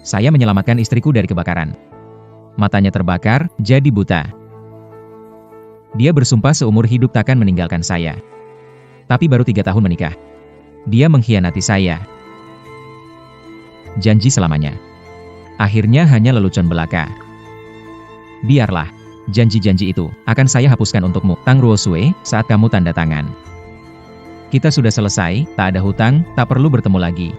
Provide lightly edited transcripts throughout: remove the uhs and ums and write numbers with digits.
Saya menyelamatkan istriku dari kebakaran. Matanya terbakar, jadi buta. Dia bersumpah seumur hidup takkan meninggalkan saya. Tapi baru 3 tahun menikah. Dia mengkhianati saya. Janji selamanya. Akhirnya hanya lelucon belaka. Biarlah. Janji-janji itu akan saya hapuskan untukmu, Tang Ruosue, saat kamu tanda tangan. Kita sudah selesai, tak ada hutang, tak perlu bertemu lagi.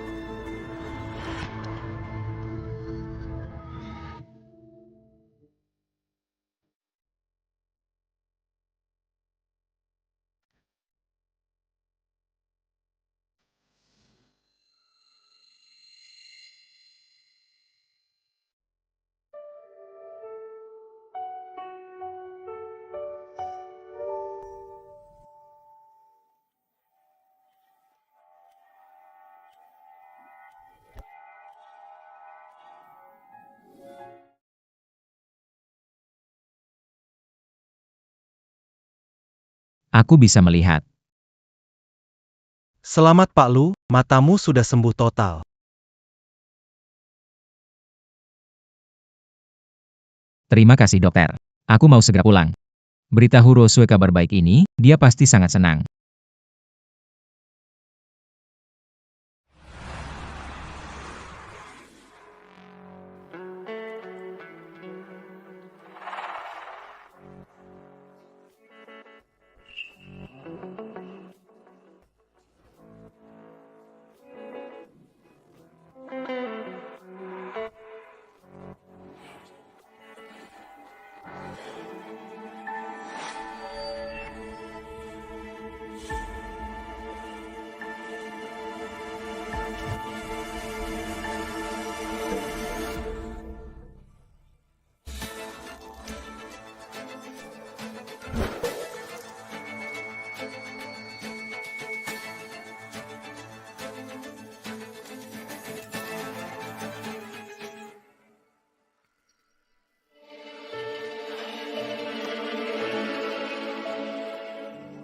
Aku bisa melihat. Selamat Pak Lu, matamu sudah sembuh total. Terima kasih dokter. Aku mau segera pulang. Beritahu Ruosue kabar baik ini, dia pasti sangat senang.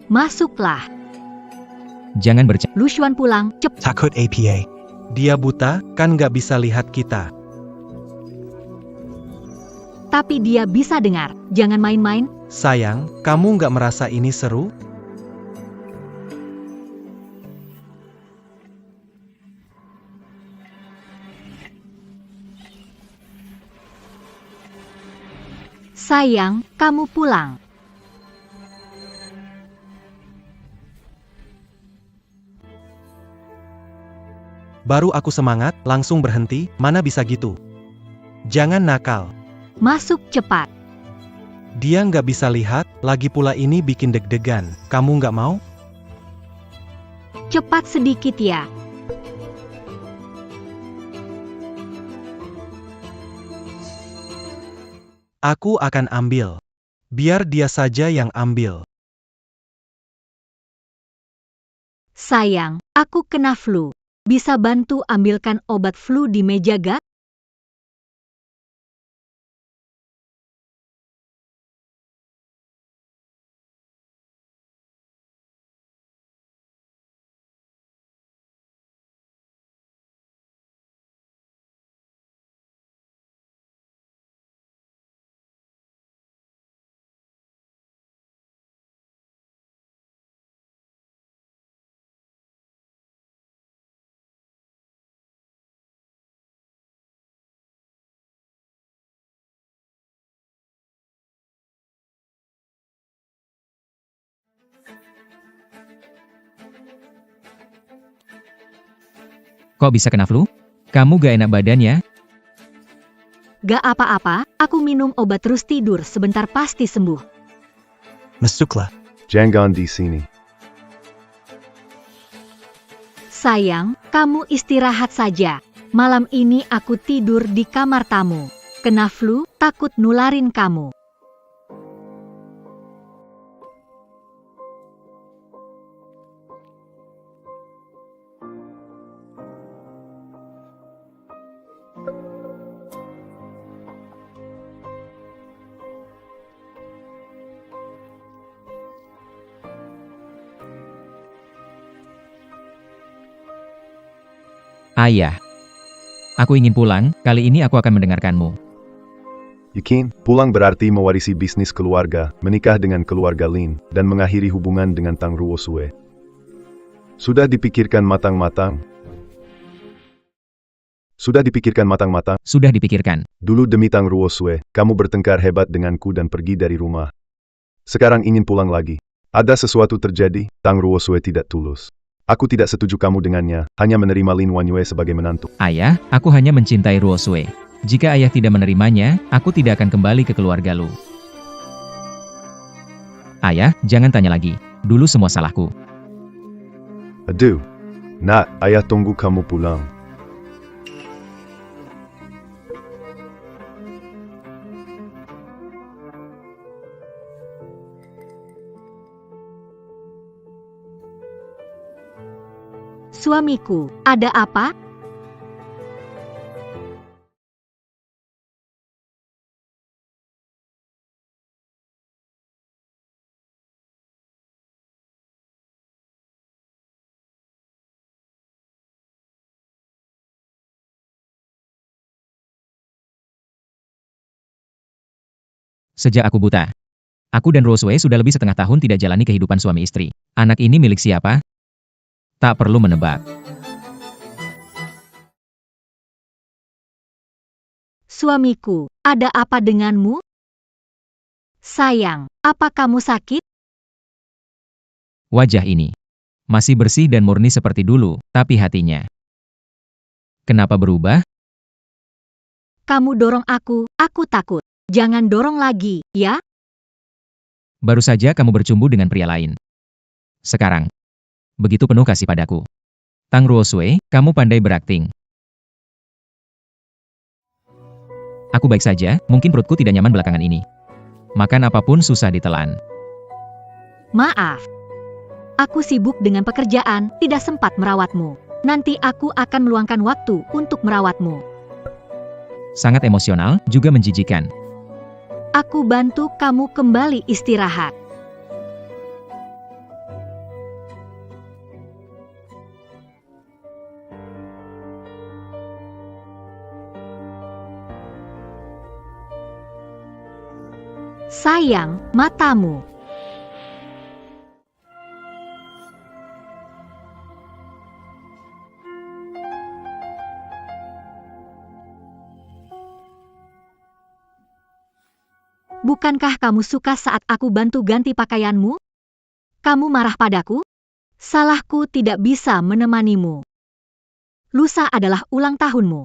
Masuklah. Jangan bercanda. Lu Xuan pulang, cepat. Takut APA. Dia buta, kan nggak bisa lihat kita. Tapi dia bisa dengar. Jangan main-main. Sayang, kamu nggak merasa ini seru? Sayang, kamu pulang. Baru aku semangat, langsung berhenti, mana bisa gitu. Jangan nakal. Masuk cepat. Dia nggak bisa lihat, lagi pula ini bikin deg-degan. Kamu nggak mau? Cepat sedikit ya. Aku akan ambil. Biar dia saja yang ambil. Sayang, aku kena flu. Bisa bantu ambilkan obat flu di meja gak? Kok bisa kena flu? Kamu gak enak badan ya? Gak apa-apa, aku minum obat terus tidur sebentar pasti sembuh. Masuklah. Jangan di sini. Sayang, kamu istirahat saja. Malam ini aku tidur di kamar tamu. Kena flu, takut nularin kamu. Ayah. Aku ingin pulang, kali ini aku akan mendengarkanmu. Yakin, pulang berarti mewarisi bisnis keluarga, menikah dengan keluarga Lin, dan mengakhiri hubungan dengan Tang Ruosue. Sudah dipikirkan matang-matang? Sudah dipikirkan matang-matang? Sudah dipikirkan. Dulu demi Tang Ruosue, kamu bertengkar hebat denganku dan pergi dari rumah. Sekarang ingin pulang lagi. Ada sesuatu terjadi, Tang Ruosue tidak tulus. Aku tidak setuju kamu dengannya, hanya menerima Lin Wanyue sebagai menantu. Ayah, aku hanya mencintai Ruosue. Jika ayah tidak menerimanya, aku tidak akan kembali ke keluarga Lu. Ayah, jangan tanya lagi. Dulu semua salahku. Aduh. Nak, ayah tunggu kamu pulang. Suamiku, ada apa? Sejak aku buta. Aku dan Ruosue sudah lebih setengah tahun tidak jalani kehidupan suami istri. Anak ini milik siapa? Tak perlu menebak. Suamiku, ada apa denganmu? Sayang, apa kamu sakit? Wajah ini masih bersih dan murni seperti dulu, tapi hatinya. Kenapa berubah? Kamu dorong aku takut. Jangan dorong lagi, ya? Baru saja kamu bercumbu dengan pria lain. Sekarang, begitu penuh kasih padaku. Tang Ruosue, kamu pandai berakting. Aku baik saja, mungkin perutku tidak nyaman belakangan ini. Makan apapun susah ditelan. Maaf. Aku sibuk dengan pekerjaan, tidak sempat merawatmu. Nanti aku akan meluangkan waktu untuk merawatmu. Sangat emosional, juga menjijikan. Aku bantu kamu kembali istirahat. Sayang, matamu. Bukankah kamu suka saat aku bantu ganti pakaianmu? Kamu marah padaku? Salahku tidak bisa menemanimu. Lusa adalah ulang tahunmu.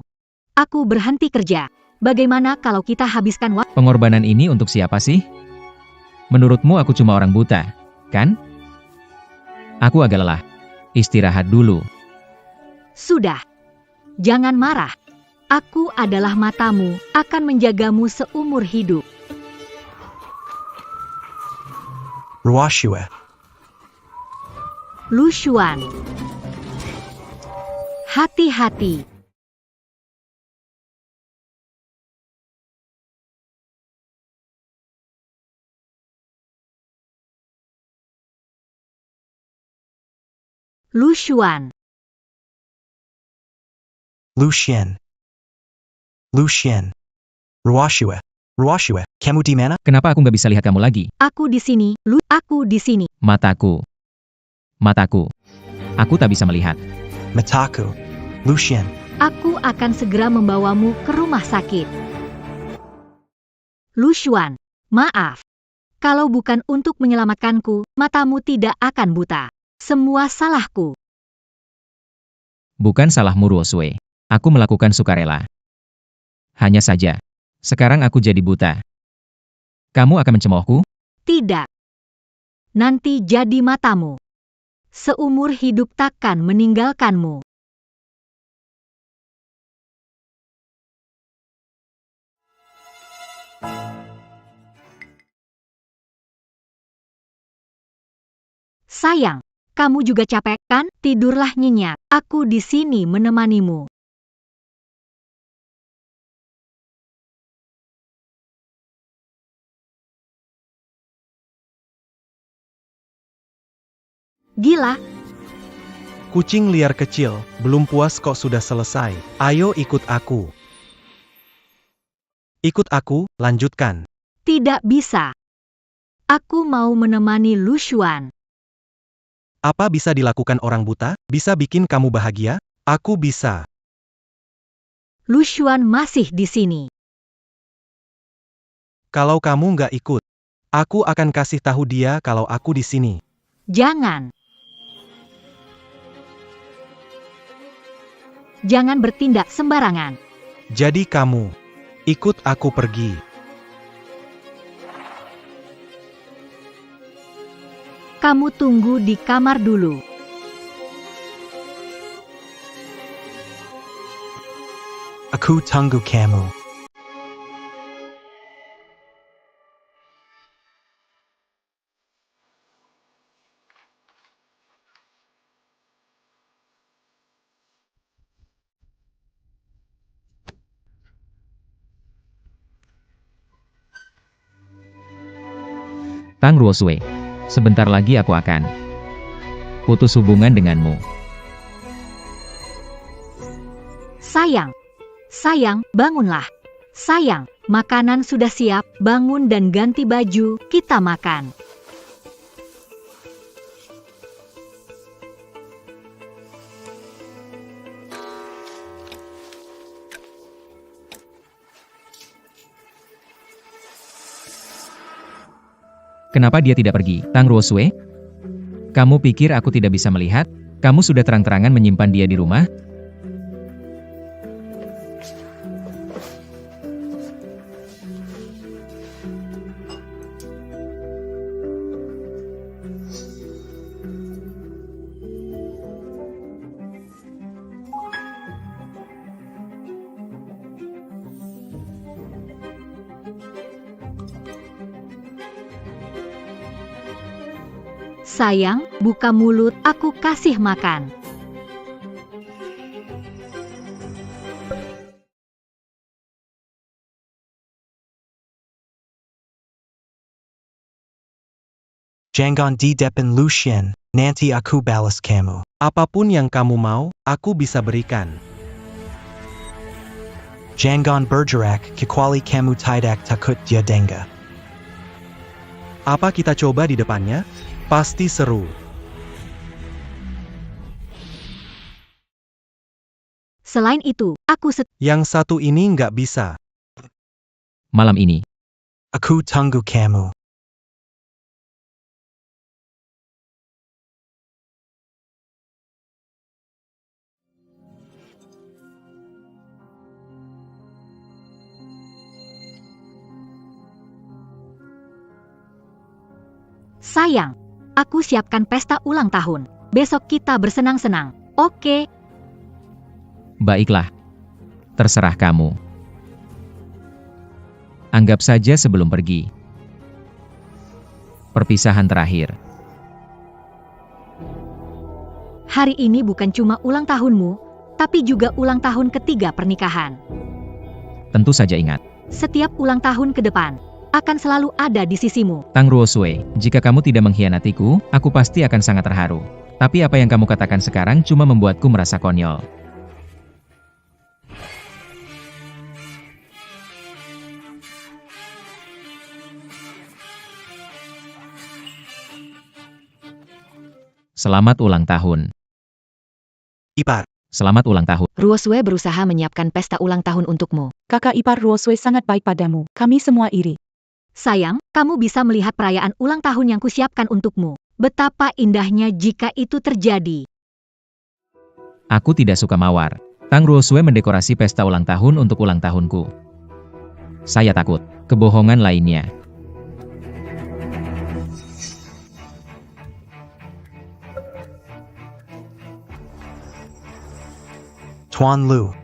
Aku berhenti kerja. Bagaimana kalau kita habiskan waktu? Pengorbanan ini untuk siapa sih? Menurutmu aku cuma orang buta, kan? Aku agak lelah. Istirahat dulu. Sudah. Jangan marah. Aku adalah matamu, akan menjagamu seumur hidup. Ruoshue. Lu Xuan. Hati-hati. Lu Xuan. Lucien. Lucien. Ruoshue. Ruoshue, kamu di mana? Kenapa aku nggak bisa lihat kamu lagi? Aku di sini, aku di sini. Mataku. Mataku. Aku tak bisa melihat. Mataku. Lucien. Aku akan segera membawamu ke rumah sakit. Lu Xuan, maaf. Kalau bukan untuk menyelamatkanku, matamu tidak akan buta. Semua salahku. Bukan salahmu Ruosue. Aku melakukan sukarela. Hanya saja, sekarang aku jadi buta. Kamu akan mencemoohku? Tidak. Nanti jadi matamu. Seumur hidup takkan meninggalkanmu. Sayang, kamu juga capek kan? Tidurlah nyenyak. Aku di sini menemanimu. Gila. Kucing liar kecil, belum puas kok sudah selesai. Ayo ikut aku. Ikut aku, lanjutkan. Tidak bisa. Aku mau menemani Lu Xuan. Apa bisa dilakukan orang buta? Bisa bikin kamu bahagia? Aku bisa. Lu Xuan masih di sini. Kalau kamu nggak ikut, aku akan kasih tahu dia kalau aku di sini. Jangan. Jangan bertindak sembarangan. Jadi kamu, ikut aku pergi. Kamu tunggu di kamar dulu. Aku tunggu kamu. Tang Ruosue, sebentar lagi aku akan putus hubungan denganmu. Sayang. Sayang, bangunlah. Sayang, makanan sudah siap, bangun dan ganti baju, kita makan. Kenapa dia tidak pergi? Tang Ruosue? Kamu pikir aku tidak bisa melihat? Kamu sudah terang-terangan menyimpan dia di rumah? Sayang, buka mulut, aku kasih makan. Jangan di depan Lu Xuan, nanti aku balas kamu. Apapun yang kamu mau, aku bisa berikan. Jangan bergerak, kecuali kamu tidak takut dia dengar. Apa kita coba di depannya? Pasti seru. Selain itu, aku Yang satu ini nggak bisa. Malam ini, Aku tunggu kamu. sayang. Aku siapkan pesta ulang tahun. Besok kita bersenang-senang. Oke. baiklah. Terserah kamu. Anggap saja sebelum pergi. Perpisahan terakhir. Hari ini bukan cuma ulang tahunmu, tapi juga ulang tahun ketiga pernikahan. Tentu saja ingat. Setiap ulang tahun ke depan, akan selalu ada di sisimu. Tang Ruosue, jika kamu tidak mengkhianatiku, aku pasti akan sangat terharu. Tapi apa yang kamu katakan sekarang cuma membuatku merasa konyol. Selamat ulang tahun. Ipar, Selamat ulang tahun. Ruosue berusaha menyiapkan pesta ulang tahun untukmu. Kakak ipar Ruosue sangat baik padamu. Kami semua iri. Sayang, kamu bisa melihat perayaan ulang tahun yang kusiapkan untukmu. Betapa indahnya jika itu terjadi. Aku tidak suka mawar. Tang Ruosue mendekorasi pesta ulang tahun untuk ulang tahunku. Saya takut. Kebohongan lainnya. Tuan Lu.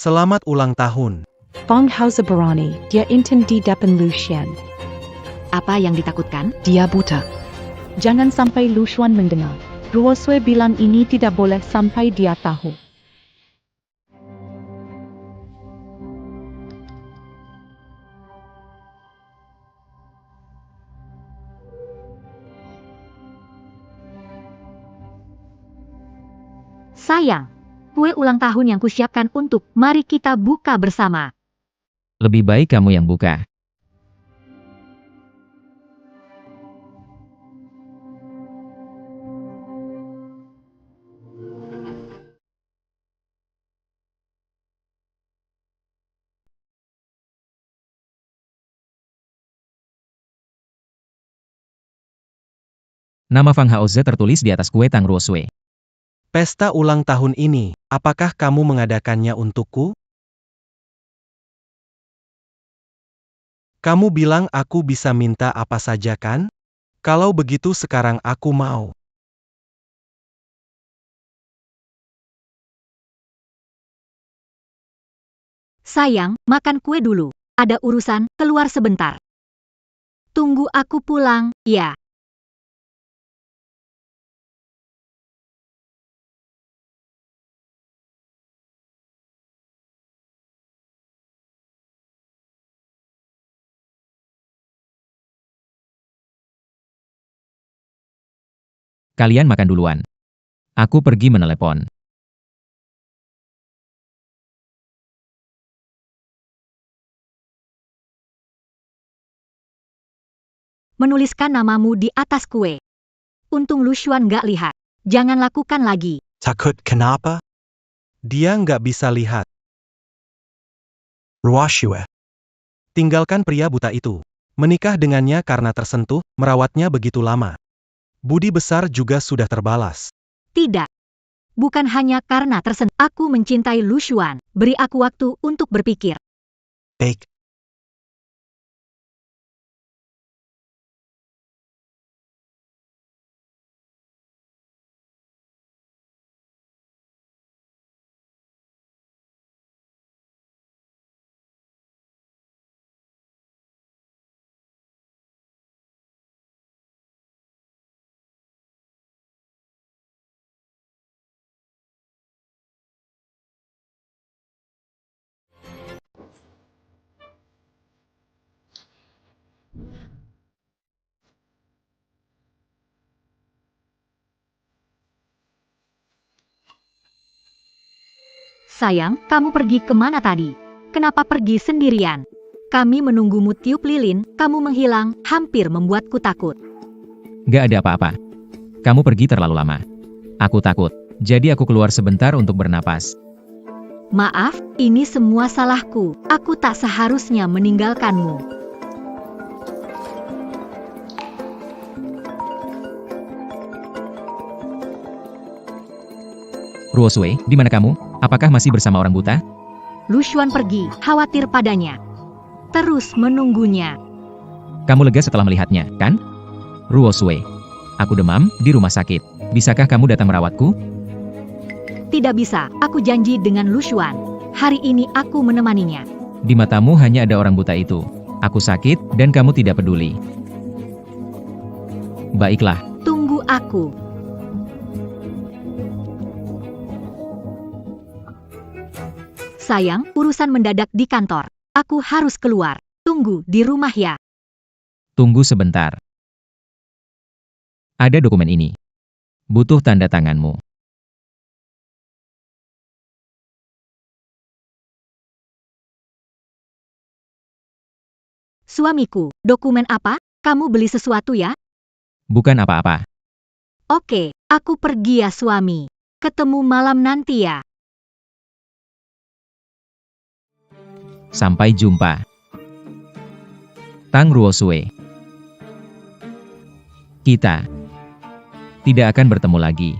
selamat ulang tahun. Fong Hausa Barani, dia inten di depan Lu Xuan. Apa yang ditakutkan? Dia buta. Jangan sampai Lu Xuan mendengar. Ruosue bilang ini tidak boleh sampai dia tahu. Sayang, kue ulang tahun yang kusiapkan untuk, mari kita buka bersama. Lebih baik kamu yang buka. Nama Fang Haoze tertulis di atas kue Tang Ruosui. Pesta ulang tahun ini, apakah kamu mengadakannya untukku? Kamu bilang aku bisa minta apa saja kan? Kalau begitu sekarang aku mau. Sayang, makan kue dulu. Ada urusan, keluar sebentar. Tunggu aku pulang, ya. Kalian makan duluan. Aku pergi menelepon. Menuliskan namamu di atas kue. Untung Lushuan gak lihat. Jangan lakukan lagi. Takut kenapa? Dia nggak bisa lihat. Ruoshue. Tinggalkan pria buta itu. Menikah dengannya karena tersentuh, merawatnya begitu lama. Budi besar juga sudah terbalas. Tidak. Bukan hanya karena tersentuh. Aku mencintai Lushuan. Beri aku waktu untuk berpikir. Baik. Sayang, kamu pergi kemana tadi? Kenapa pergi sendirian? Kami menunggumu tiup lilin, kamu menghilang, hampir membuatku takut. Gak ada apa-apa. Kamu pergi terlalu lama. Aku takut. Jadi aku keluar sebentar untuk bernapas. Maaf, ini semua salahku. Aku tak seharusnya meninggalkanmu. Ruosui, di mana kamu? Apakah masih bersama orang buta? Lushuan pergi, khawatir padanya. Terus menunggunya. Kamu lega setelah melihatnya, kan? Ruosui. Aku demam, di rumah sakit. Bisakah kamu datang merawatku? Tidak bisa, aku janji dengan Lushuan. Hari ini aku menemaninya. Di matamu hanya ada orang buta itu. Aku sakit, dan kamu tidak peduli. Baiklah. Tunggu aku. Sayang, urusan mendadak di kantor. Aku harus keluar. Tunggu di rumah ya. Tunggu sebentar. Ada dokumen ini. Butuh tanda tanganmu. Suamiku, dokumen apa? Kamu beli sesuatu ya? Bukan apa-apa. Oke, aku pergi ya suami. Ketemu malam nanti ya. Sampai jumpa. Tang Ruosui. Kita tidak akan bertemu lagi.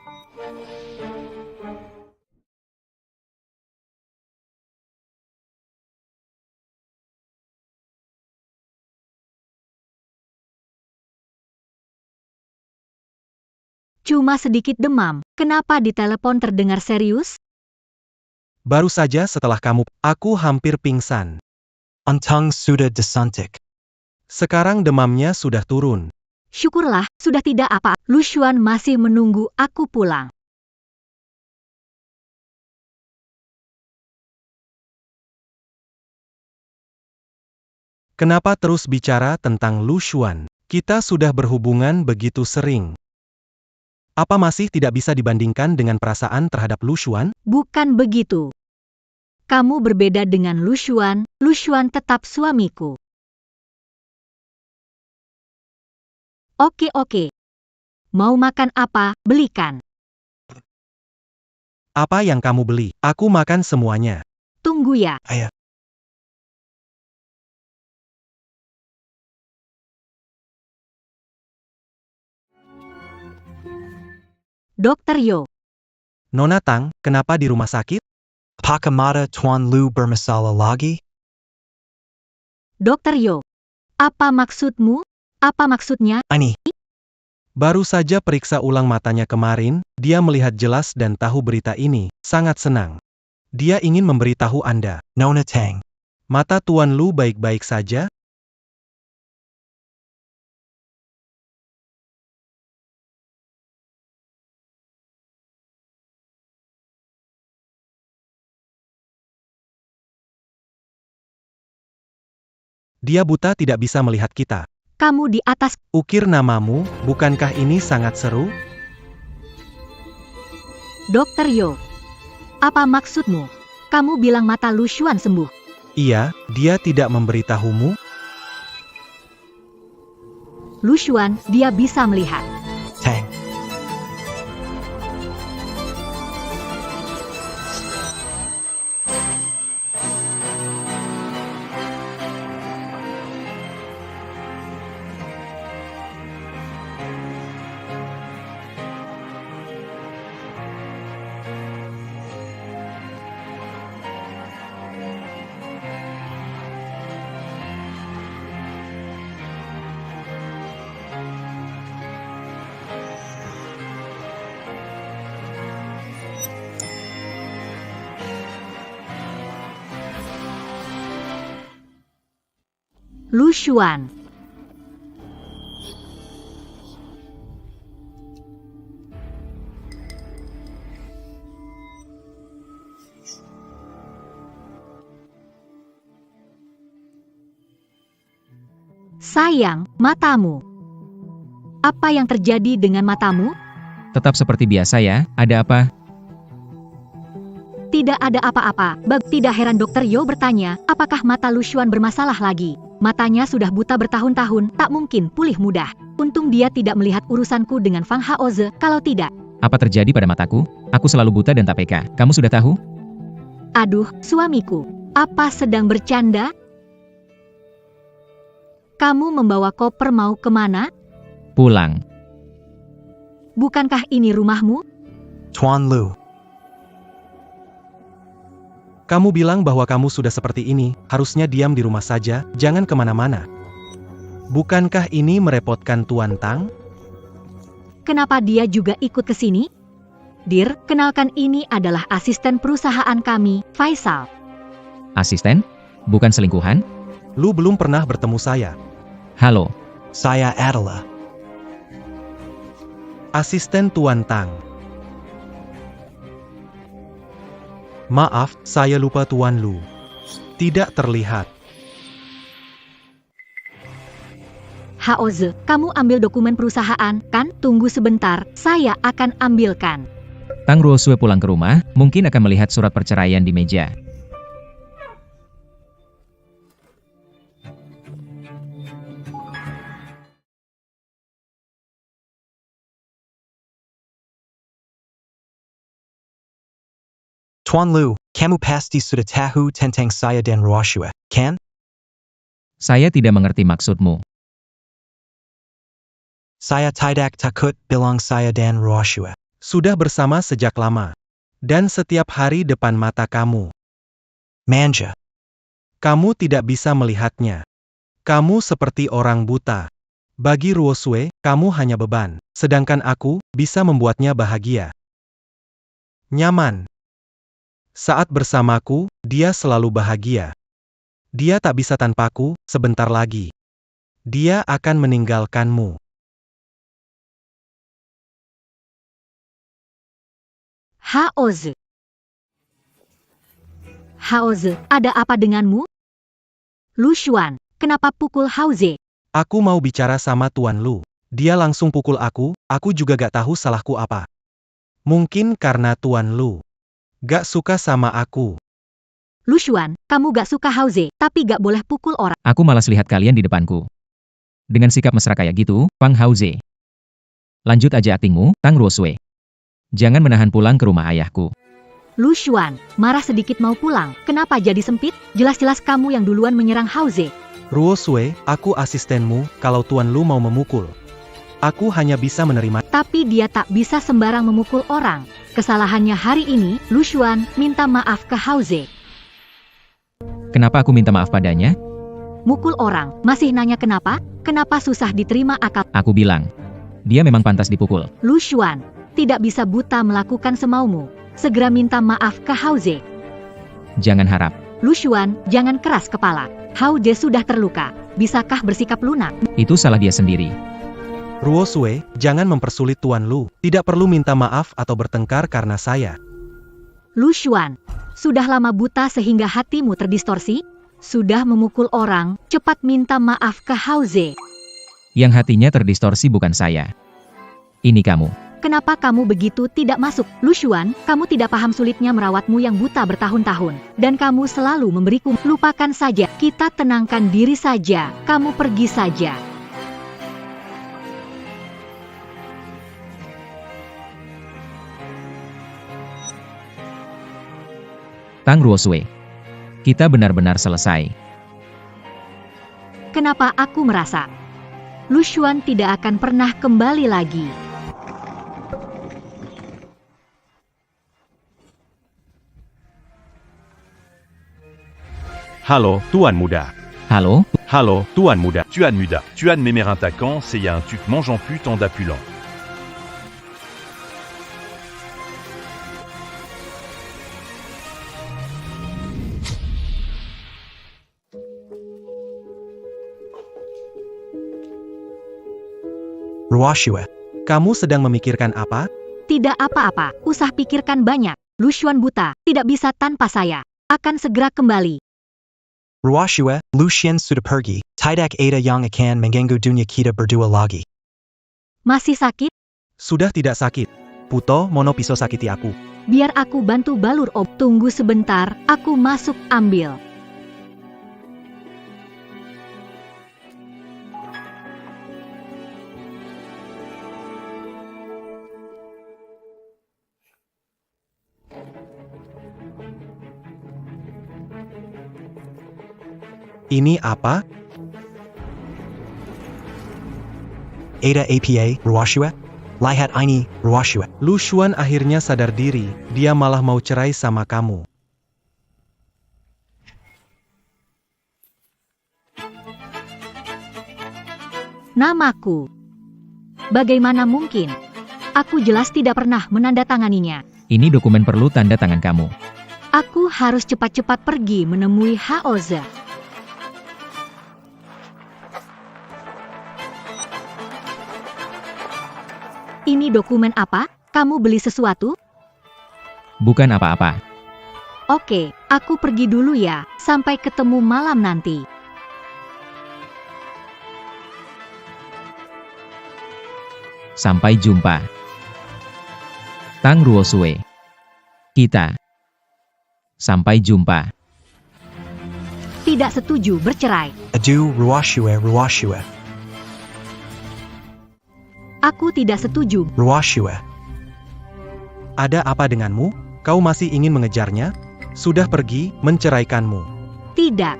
Cuma sedikit demam. Kenapa di telepon terdengar serius? Baru saja setelah kamu, aku hampir pingsan. Untung sudah disuntik. Sekarang demamnya sudah turun. Syukurlah, sudah tidak apa. Lushuan masih menunggu aku pulang. Kenapa terus bicara tentang Lushuan? Kita sudah berhubungan begitu sering. Apa masih tidak bisa dibandingkan dengan perasaan terhadap Lu Xuan? Bukan begitu. Kamu berbeda dengan Lu Xuan tetap suamiku. Oke. Mau makan apa, belikan. Apa yang kamu beli? Aku makan semuanya. Tunggu ya. Ayah. Dokter Yo, Nona Tang, kenapa di rumah sakit? Apakah mata Tuan Lu bermasalah lagi? Dokter Yo. Apa maksudmu? Apa maksudnya? Ini. Baru saja periksa ulang matanya kemarin, dia melihat jelas dan tahu berita ini, sangat senang. Dia ingin memberitahu Anda. Nona Tang. Mata Tuan Lu baik-baik saja? Dia buta tidak bisa melihat kita. Kamu di atas. Ukir namamu, bukankah ini sangat seru? Dokter Yo. Apa maksudmu? Kamu bilang mata Lu Xuan sembuh. Iya, dia tidak memberitahumu? Lu Xuan, dia bisa melihat. Tang. Lu Xuan. Sayang, matamu. Apa yang terjadi dengan matamu? Tetap seperti biasa ya, ada apa? Tidak ada apa-apa. Tidak heran Dokter Yo bertanya, apakah mata Lu Xuan bermasalah lagi? Matanya sudah buta bertahun-tahun, tak mungkin pulih mudah. Untung dia tidak melihat urusanku dengan Fang Haoze, kalau tidak. Apa terjadi pada mataku? Aku selalu buta dan tak peka. Kamu sudah tahu? Aduh, suamiku. Apa sedang bercanda? Kamu membawa koper mau kemana? Pulang. Bukankah ini rumahmu? Tuan Lu. Kamu bilang bahwa kamu sudah seperti ini, harusnya diam di rumah saja, jangan kemana-mana. Bukankah ini merepotkan Tuan Tang? Kenapa dia juga ikut ke sini? Dir, kenalkan ini adalah asisten perusahaan kami, Faisal. Asisten? Bukan selingkuhan? Lu belum pernah bertemu saya. Halo. Saya adalah Asisten Tuan Tang. Maaf, saya lupa Tuan Lu. Tidak terlihat. Haoze, kamu ambil dokumen perusahaan, kan? Tunggu sebentar, saya akan ambilkan. Tang Ruosue pulang ke rumah, mungkin akan melihat surat perceraian di meja. Tuan Lu, kamu pasti sudah tahu tentang saya dan Ruoshue, kan? Saya tidak mengerti maksudmu. Saya tidak takut bilang saya dan Ruoshue. Sudah bersama sejak lama. Dan setiap hari depan mata kamu. Manja. Kamu tidak bisa melihatnya. Kamu seperti orang buta. Bagi Ruosue, kamu hanya beban. Sedangkan aku, bisa membuatnya bahagia. Nyaman. Saat bersamaku, dia selalu bahagia. Dia tak bisa tanpaku, sebentar lagi. Dia akan meninggalkanmu. Haoze. Haoze, ada apa denganmu? Lu Xuan, kenapa pukul Haoze? Aku mau bicara sama Tuan Lu. Dia langsung pukul aku juga gak tahu salahku apa. Mungkin karena Tuan Lu gak suka sama aku. Lu Xuan, kamu gak suka Hauze, tapi gak boleh pukul orang. Aku malas lihat kalian di depanku. Dengan sikap mesra kayak gitu, Pang Hauze. Lanjut aja aktingmu, Tang Ruosue. Jangan menahan pulang ke rumah ayahku. Lu Xuan, marah sedikit mau pulang. Kenapa jadi sempit? Jelas-jelas kamu yang duluan menyerang Hauze. Ruosue, aku asistenmu, kalau Tuan Lu mau memukul. Aku hanya bisa menerima. Tapi dia tak bisa sembarang memukul orang. Kesalahannya hari ini, Lu Xuan minta maaf ke Hauze. Kenapa aku minta maaf padanya? Mukul orang, masih nanya kenapa? Kenapa susah diterima akal? Aku bilang, dia memang pantas dipukul. Lu Xuan, tidak bisa buta melakukan semaumu. Segera minta maaf ke Hauze. Jangan harap. Lu Xuan, jangan keras kepala. Hauze sudah terluka. Bisakah bersikap lunak? Itu salah dia sendiri. Ruosue, jangan mempersulit Tuan Lu. Tidak perlu minta maaf atau bertengkar karena saya. Lu Xuan, sudah lama buta sehingga hatimu terdistorsi? Sudah memukul orang, cepat minta maaf ke Hauze. Yang hatinya terdistorsi bukan saya. Ini kamu. Kenapa kamu begitu tidak masuk? Lu Xuan, kamu tidak paham sulitnya merawatmu yang buta bertahun-tahun. Dan kamu selalu memberiku. Lupakan saja, kita tenangkan diri saja. Kamu pergi saja. Tang Ruosue. Kita benar-benar selesai. Kenapa aku merasa Lu Xuan tidak akan pernah kembali lagi? Halo, Tuan Muda. Halo? Halo, Tuan Muda. Tuan Muda. Tuan Mémérintakan, c'est un tuc mange en pute en d'appulant. Ruoshue. Kamu sedang memikirkan apa? Tidak apa-apa, usah pikirkan banyak. Lu Xuan buta, tidak bisa tanpa saya. Akan segera kembali. Ruoshue, Lucien sudah pergi. Tidak ada yang akan mengganggu dunia kita berdua lagi. Masih sakit? Sudah tidak sakit. Puto, Mono Piso sakiti aku. Biar aku bantu balur ob. Tunggu sebentar, aku masuk ambil. Ini apa? Ada apa, Ruoshue? Lihat ini, Ruoshue. Lu Xuan akhirnya sadar diri, dia malah mau cerai sama kamu. Namaku. Bagaimana mungkin? Aku jelas tidak pernah menandatanganinya. Ini dokumen perlu tanda tangan kamu. Aku harus cepat-cepat pergi menemui Hauze. Ini dokumen apa? Kamu beli sesuatu? Bukan apa-apa. Oke, aku pergi dulu ya. Sampai ketemu malam nanti. Sampai jumpa. Tang Ruosue. Kita. Sampai jumpa. Tidak setuju bercerai. Adieu, Ruoshue, Ruoshue. Aku tidak setuju. Ruoshue. Ada apa denganmu? Kau masih ingin mengejarnya? Sudah pergi, menceraikanmu. Tidak.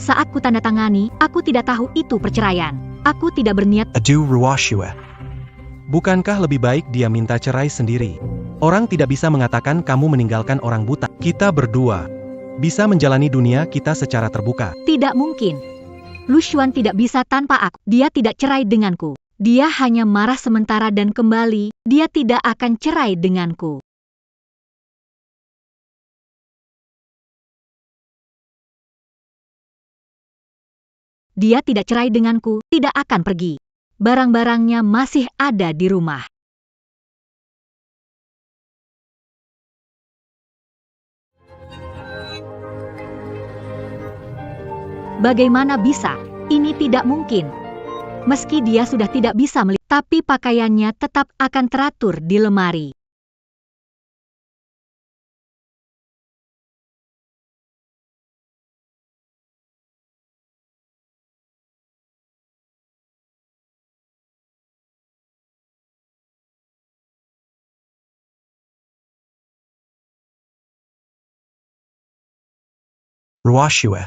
Saat ku tanda tangani, aku tidak tahu itu perceraian. Aku tidak berniat. Adieu, Ruoshue. Bukankah lebih baik dia minta cerai sendiri? Orang tidak bisa mengatakan kamu meninggalkan orang buta. Kita berdua bisa menjalani dunia kita secara terbuka. Tidak mungkin. Lu Xuan tidak bisa tanpa aku. Dia tidak cerai denganku. Dia hanya marah sementara dan kembali. Dia tidak akan cerai denganku. Dia tidak cerai denganku, tidak akan pergi. Barang-barangnya masih ada di rumah. Bagaimana bisa? Ini tidak mungkin. Meski dia sudah tidak bisa melihat, tapi pakaiannya tetap akan teratur di lemari. Ruoshue.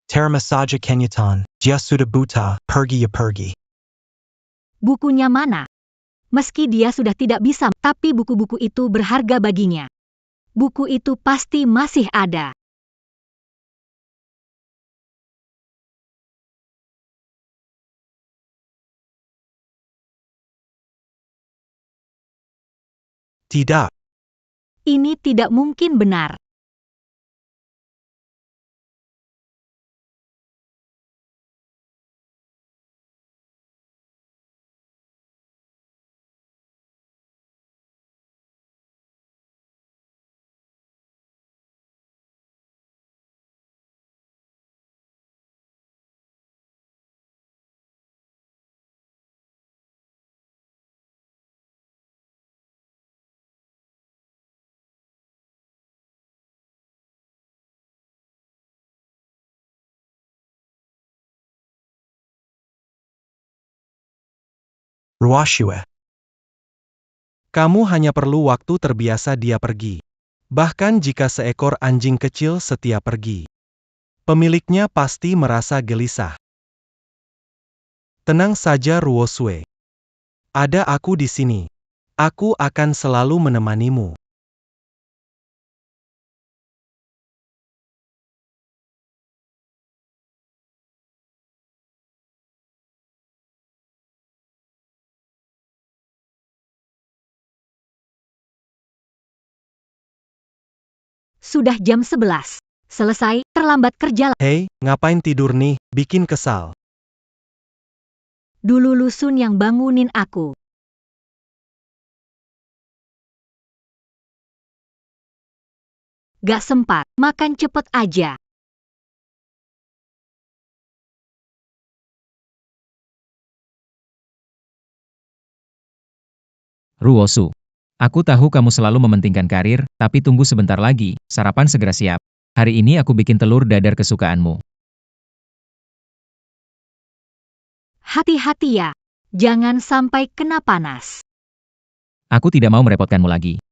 Terima saja Kenyataan, dia sudah buta, pergi ya pergi. Bukunya mana? Meski dia sudah tidak bisa, tapi buku-buku itu berharga baginya. Buku itu pasti masih ada. Tidak. Ini tidak mungkin benar. Ruoshue. Kamu hanya perlu waktu terbiasa dia pergi. Bahkan jika seekor anjing kecil setia pergi, pemiliknya pasti merasa gelisah. Tenang saja Ruosue. Ada aku di sini. Aku akan selalu menemanimu. Sudah jam 11. Selesai, terlambat kerja. Hei, ngapain tidur nih? Bikin kesal. Dulu Lusun yang bangunin aku. Gak sempat, makan cepet aja. Ruosu. Aku tahu kamu selalu mementingkan karir, tapi tunggu sebentar lagi, sarapan segera siap. Hari ini aku bikin telur dadar kesukaanmu. Hati-hati ya, jangan sampai kena panas. Aku tidak mau merepotkanmu lagi.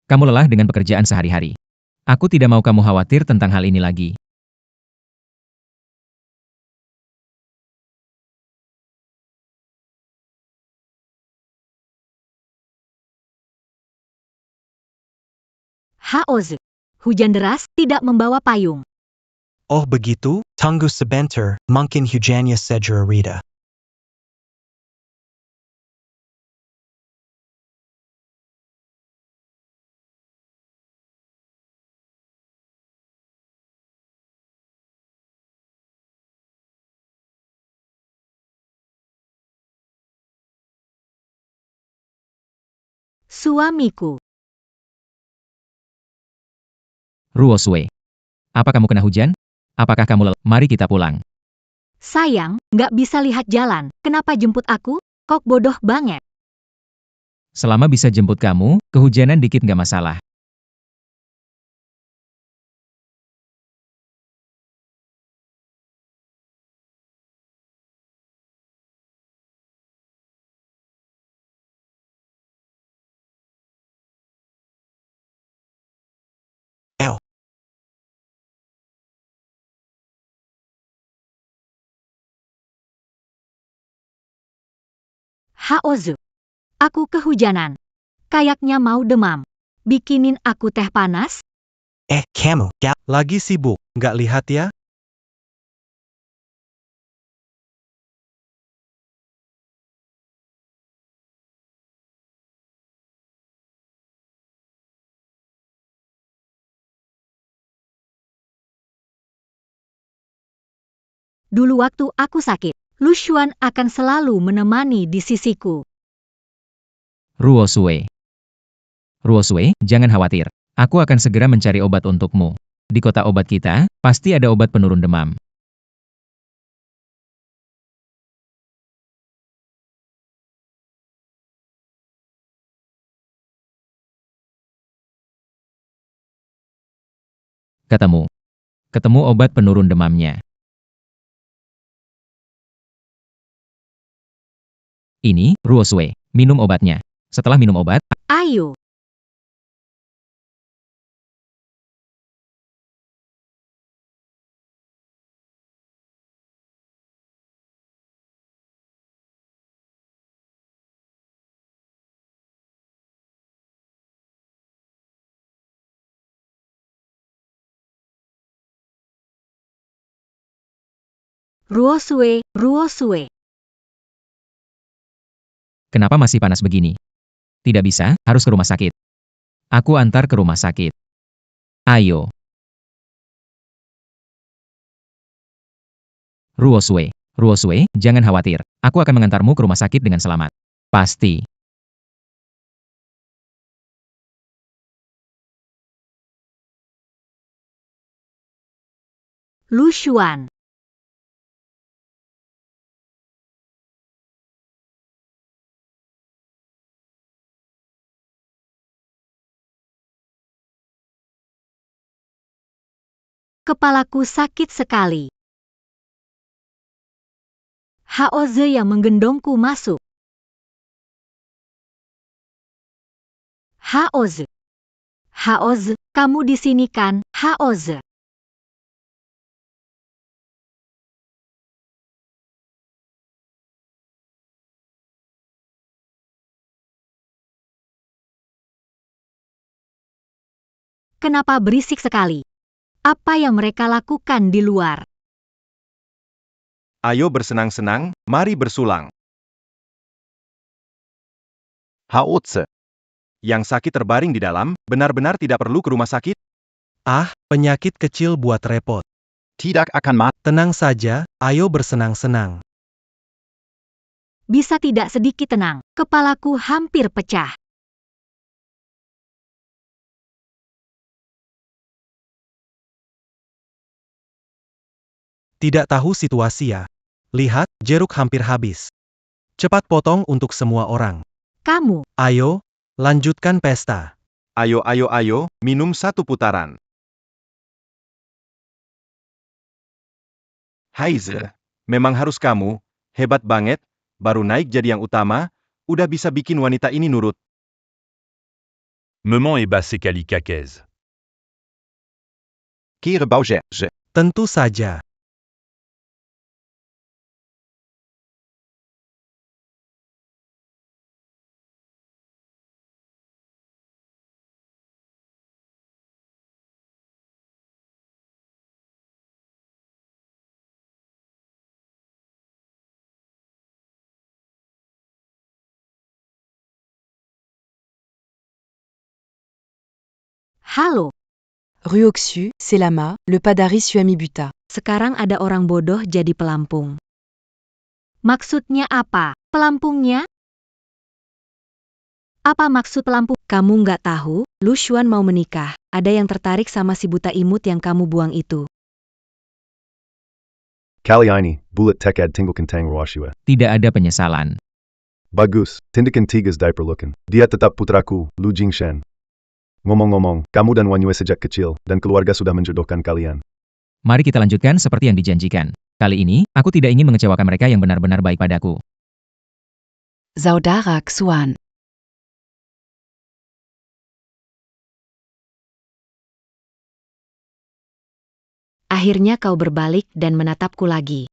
Kamu lelah dengan pekerjaan sehari-hari. Aku tidak mau kamu khawatir tentang hal ini lagi. Haoz. Hujan deras tidak membawa payung. Oh begitu? Tunggu sebentar, mungkin hujannya segera reda. Suamiku. Ruosue. Apa kamu kena hujan? Apakah kamu lelah? Mari kita pulang. Sayang, nggak bisa lihat jalan. Kenapa jemput aku? Kok bodoh banget. Selama bisa jemput kamu, kehujanan dikit nggak masalah. Haoz. Aku kehujanan. Kayaknya mau demam. Bikinin aku teh panas? Kamu, Lagi sibuk, nggak lihat ya? Dulu waktu aku sakit, Lushuan akan selalu menemani di sisiku. Ruosue. Ruosue, jangan khawatir. Aku akan segera mencari obat untukmu. Di kota obat kita, pasti ada obat penurun demam. Ketemu obat penurun demamnya. Ini, Ruosue. Minum obatnya. Setelah minum obat, Ayo. Ruosue, Ruosue. kenapa masih panas begini? Tidak bisa, harus ke rumah sakit. Aku antar ke rumah sakit. Ayo. Ruosue, jangan khawatir. Aku akan mengantarmu ke rumah sakit dengan selamat. Pasti. Lushuan. Kepalaku sakit sekali. Haoze yang menggendongku masuk. Haoze. Haoze, kamu di sini kan, Haoze? Kenapa berisik sekali? Apa yang mereka lakukan di luar? Ayo bersenang-senang, mari bersulang. Haoze. Yang sakit terbaring di dalam, benar-benar tidak perlu ke rumah sakit? Ah, penyakit kecil buat repot. Tidak akan mati. Tenang saja, ayo bersenang-senang. Bisa tidak sedikit tenang? Kepalaku hampir pecah. Tidak tahu situasi ya. Lihat, jeruk hampir habis. Cepat potong untuk semua orang. Kamu, Ayo, lanjutkan pesta. Ayo, minum satu putaran. Haize, memang harus kamu, hebat banget, baru naik jadi yang utama, udah bisa bikin wanita ini nurut. Maman et basse Kali Kakez. Kire Bauge. Tentu saja. halo. Ruoxu, c'est lama, le padari Suamibuta. Sekarang ada orang bodoh jadi pelampung. Maksudnya apa? Pelampungnya? Apa maksud pelampung? Kamu nggak tahu, Lushuan mau menikah. Ada yang tertarik sama si buta imut yang kamu buang itu. Kali ini, bulat tekad tinggalkan tang Ruosue. Tidak ada penyesalan. Bagus, tindakan tigas diperlukan. Dia tetap putraku, Lu Jingshan. Ngomong-ngomong, kamu dan Wanyue sejak kecil, dan keluarga sudah menjodohkan kalian. Mari kita lanjutkan seperti yang dijanjikan. Kali ini, aku tidak ingin mengecewakan mereka yang benar-benar baik padaku. Saudara Xuan. Akhirnya kau berbalik dan menatapku lagi.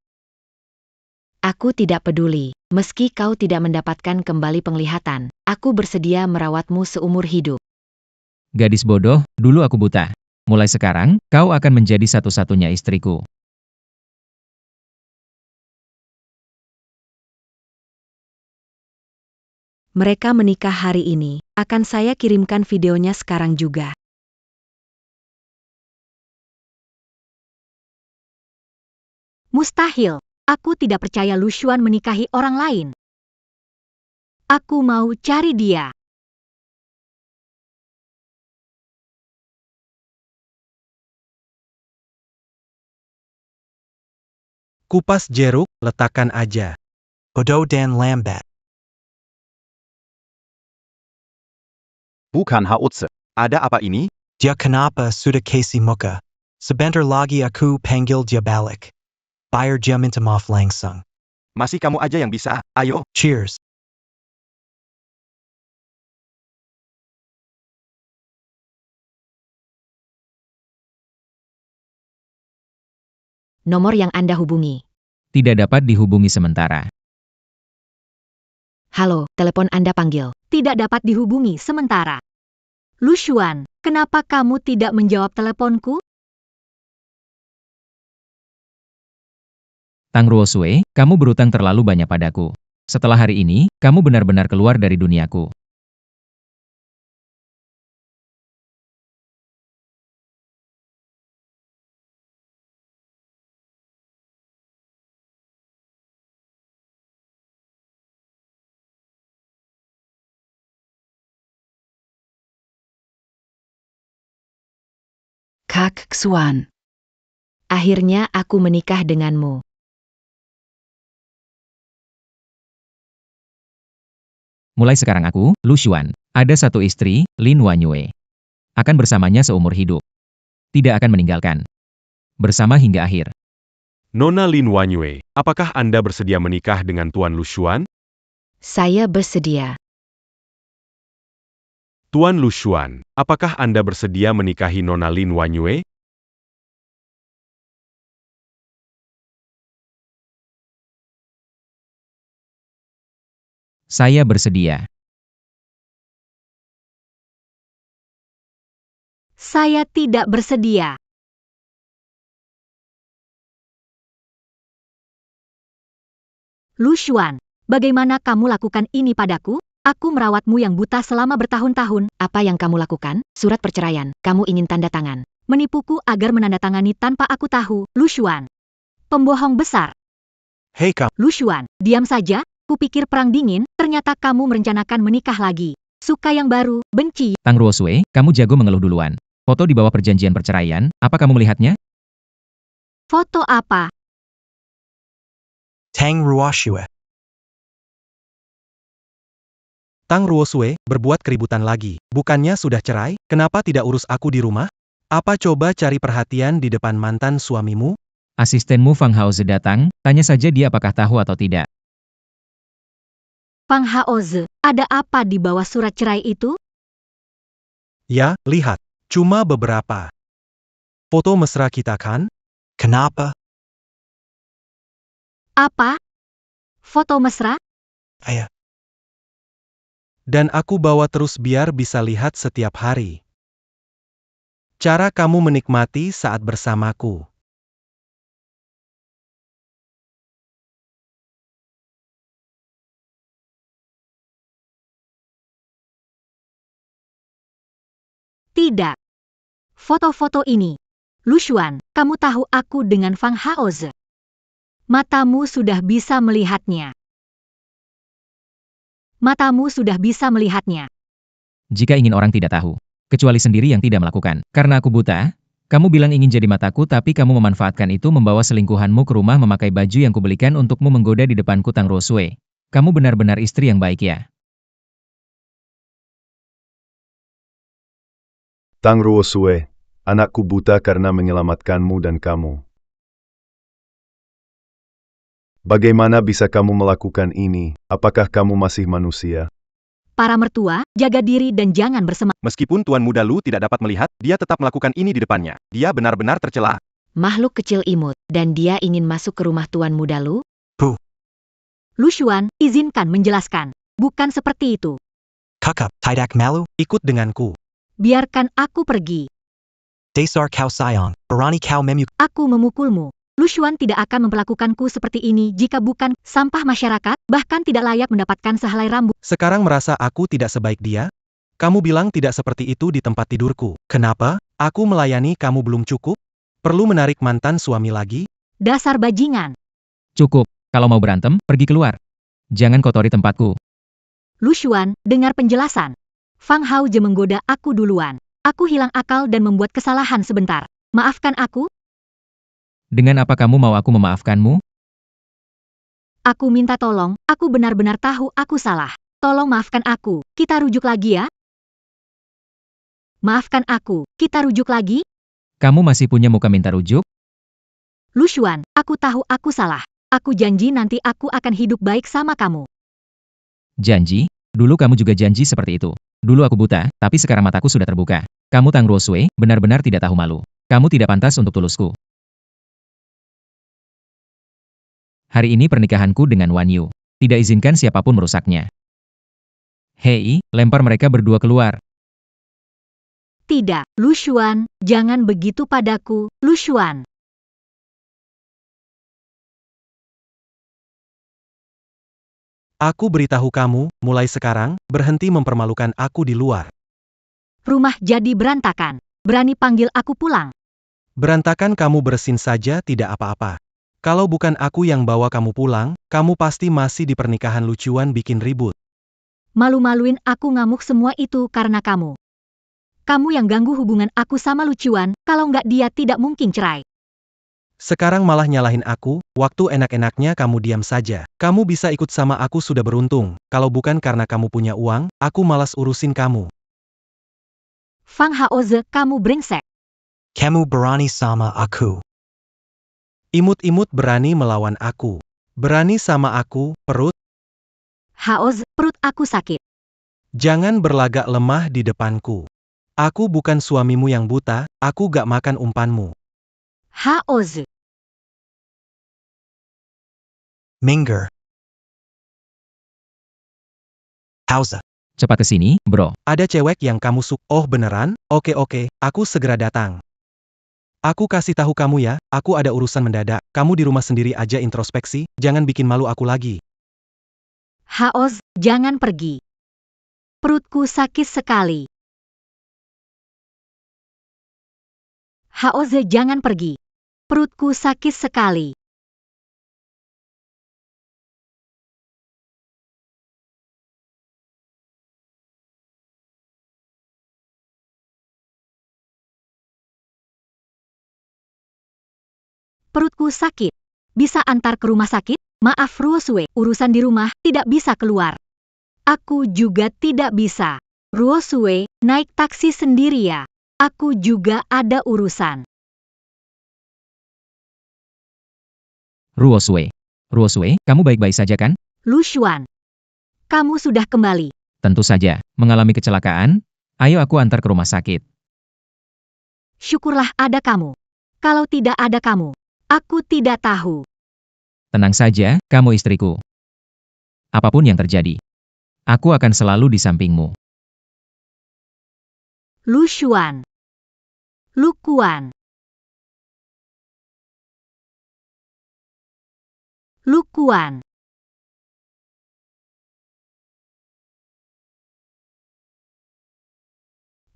Aku tidak peduli, meski kau tidak mendapatkan kembali penglihatan. Aku bersedia merawatmu seumur hidup. Gadis bodoh, dulu aku buta. Mulai sekarang, kau akan menjadi satu-satunya istriku. Mereka menikah hari ini. Akan saya kirimkan videonya sekarang juga. Mustahil. Aku tidak percaya Lushuan menikahi orang lain. Aku mau cari dia. Kupas jeruk, letakkan aja. Bodo dan lambat. Bukan Haoze. Ada apa ini? Dia kenapa sudah kasih muka? Sebentar lagi aku panggil dia balik. Biar dia minta maaf langsung. Masih kamu aja yang bisa, ayo. Cheers. Nomor yang Anda hubungi. Tidak dapat dihubungi sementara. Halo, telepon Anda panggil. Tidak dapat dihubungi sementara. Lu Xuan, kenapa kamu tidak menjawab teleponku? Tang Ruosue, kamu berutang terlalu banyak padaku. Setelah hari ini, kamu benar-benar keluar dari duniaku. Kak Xuan. Akhirnya aku menikah denganmu. Mulai sekarang aku, Lu Xuan, ada satu istri, Lin Wanyue. Akan bersamanya seumur hidup. Tidak akan meninggalkan. Bersama hingga akhir. Nona Lin Wanyue, apakah Anda bersedia menikah dengan Tuan Lu Xuan? Saya bersedia. Tuan Lu Xuan, apakah Anda bersedia menikahi Nona Lin Wanyue? Saya bersedia. Saya tidak bersedia. Lu Xuan, bagaimana kamu lakukan ini padaku? Aku merawatmu yang buta selama bertahun-tahun. Apa yang kamu lakukan? Surat perceraian. Kamu ingin tanda tangan. Menipuku agar menandatangani tanpa aku tahu. Lu Xuan. Pembohong besar. Hei kamu, Lu Xuan, diam saja. Kupikir perang dingin, ternyata kamu merencanakan menikah lagi. Suka yang baru, benci. Tang Ruosue, kamu jago mengeluh duluan. Foto di bawah perjanjian perceraian, apa kamu melihatnya? Foto apa? Tang Ruoshue. Tang Ruosue, berbuat keributan lagi. Bukannya sudah cerai, kenapa tidak urus aku di rumah? Apa coba cari perhatian di depan mantan suamimu? Asistenmu Fang Haoze datang, tanya saja dia apakah tahu atau tidak. Fang Haoze, ada apa di bawah surat cerai itu? Ya, lihat. Cuma beberapa. Foto mesra kita kan? Kenapa? Apa? Foto mesra? Ayah. Dan aku bawa terus biar bisa lihat setiap hari. Cara kamu menikmati saat bersamaku. Tidak. Foto-foto ini. Lu Xuan, kamu tahu aku dengan Fang Haoze. Matamu sudah bisa melihatnya. Matamu sudah bisa melihatnya. Jika ingin orang tidak tahu, kecuali sendiri yang tidak melakukan. Karena aku buta, kamu bilang ingin jadi mataku tapi kamu memanfaatkan itu membawa selingkuhanmu ke rumah memakai baju yang kubelikan untukmu menggoda di depanku Tang Ruosue. Kamu benar-benar istri yang baik ya. Tang Ruosue, anakku buta karena menyelamatkanmu dan kamu. Bagaimana bisa kamu melakukan ini? Apakah kamu masih manusia? Para mertua, jaga diri dan jangan bersemangat. Meskipun Tuan Muda Lu tidak dapat melihat, dia tetap melakukan ini di depannya. Dia benar-benar tercela. Makhluk kecil imut, dan dia ingin masuk ke rumah Tuan Muda Lu? Puh. Lu Xuan, izinkan menjelaskan. Bukan seperti itu. Kakak, tidak malu? Ikut denganku. Biarkan aku pergi. Dasar kau sayang. Berani kau memuk. Aku memukulmu. Lu Xuan tidak akan memperlakukanku seperti ini jika bukan sampah masyarakat, bahkan tidak layak mendapatkan sehelai rambut. Sekarang merasa aku tidak sebaik dia? Kamu bilang tidak seperti itu di tempat tidurku. Kenapa? Aku melayani kamu belum cukup? Perlu menarik mantan suami lagi? Dasar bajingan. Cukup, kalau mau berantem, pergi keluar. Jangan kotori tempatku. Lu Xuan, dengar penjelasan. Fang Haoze menggoda aku duluan. Aku hilang akal dan membuat kesalahan sebentar. Maafkan aku? Dengan apa kamu mau aku memaafkanmu? Aku minta tolong, aku benar-benar tahu aku salah. Tolong maafkan aku, kita rujuk lagi ya. Maafkan aku, kita rujuk lagi? Kamu masih punya muka minta rujuk? Lu Xuan, aku tahu aku salah. Aku janji nanti aku akan hidup baik sama kamu. Janji? Dulu kamu juga janji seperti itu. Dulu aku buta, tapi sekarang mataku sudah terbuka. Kamu Tang Ruosui, benar-benar tidak tahu malu. Kamu tidak pantas untuk tulusku. Hari ini pernikahanku dengan Wan Yu. Tidak izinkan siapapun merusaknya. Hei, lempar mereka berdua keluar. Tidak, Lu Xuan, jangan begitu padaku, Lu Xuan. Aku beritahu kamu, mulai sekarang, berhenti mempermalukan aku di luar. Rumah jadi berantakan. Berani panggil aku pulang. Berantakan kamu bersin saja tidak apa-apa. Kalau bukan aku yang bawa kamu pulang, kamu pasti masih di pernikahan lucuan bikin ribut. Malu-maluin aku ngamuk semua itu karena kamu. Kamu yang ganggu hubungan aku sama lucuan, kalau nggak dia tidak mungkin cerai. Sekarang malah nyalahin aku, waktu enak-enaknya kamu diam saja. Kamu bisa ikut sama aku sudah beruntung, kalau bukan karena kamu punya uang, aku malas urusin kamu. Fang Haoze, kamu brengsek. Kamu berani sama aku. Imut-imut berani melawan aku. Berani sama aku, perut. Haoze, perut aku sakit. Jangan berlagak lemah di depanku. Aku bukan suamimu yang buta, aku gak makan umpanmu. Haoze. Minger. Hausa. Cepat ke sini, bro. Ada cewek yang kamu Oh beneran? Oke, aku segera datang. Aku kasih tahu kamu ya, aku ada urusan mendadak. Kamu di rumah sendiri aja introspeksi, jangan bikin malu aku lagi. Haoz, jangan pergi. Perutku sakit sekali. Haoze, jangan pergi. Perutku sakit sekali. Perutku sakit. Bisa antar ke rumah sakit? Maaf Ruosue, urusan di rumah tidak bisa keluar. Aku juga tidak bisa. Ruosue, naik taksi sendiri ya. Aku juga ada urusan. Ruosue. Ruosue, kamu baik-baik saja kan? Lu Xuan. Kamu sudah kembali. Tentu saja. Mengalami kecelakaan? Ayo aku antar ke rumah sakit. Syukurlah ada kamu. Kalau tidak ada kamu, aku tidak tahu. Tenang saja, kamu istriku. Apapun yang terjadi, aku akan selalu di sampingmu. Lu Xuan. Lu Kuan. Lu Kuan.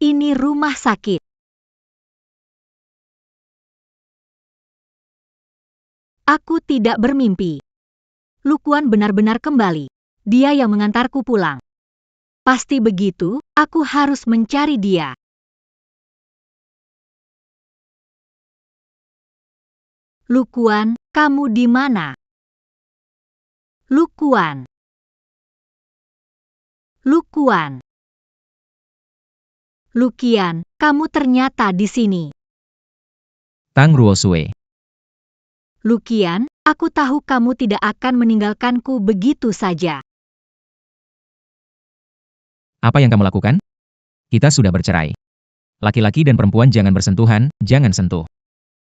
Ini rumah sakit. Aku tidak bermimpi. Lu Kuan benar-benar kembali. Dia yang mengantarku pulang. Pasti begitu, aku harus mencari dia. Lu Kuan, kamu di mana? Lu Kuan. Lu Kuan. Lukian, kamu ternyata di sini. Tang Ruosue. Lukian, aku tahu kamu tidak akan meninggalkanku begitu saja. Apa yang kamu lakukan? Kita sudah bercerai. Laki-laki dan perempuan jangan bersentuhan, jangan sentuh.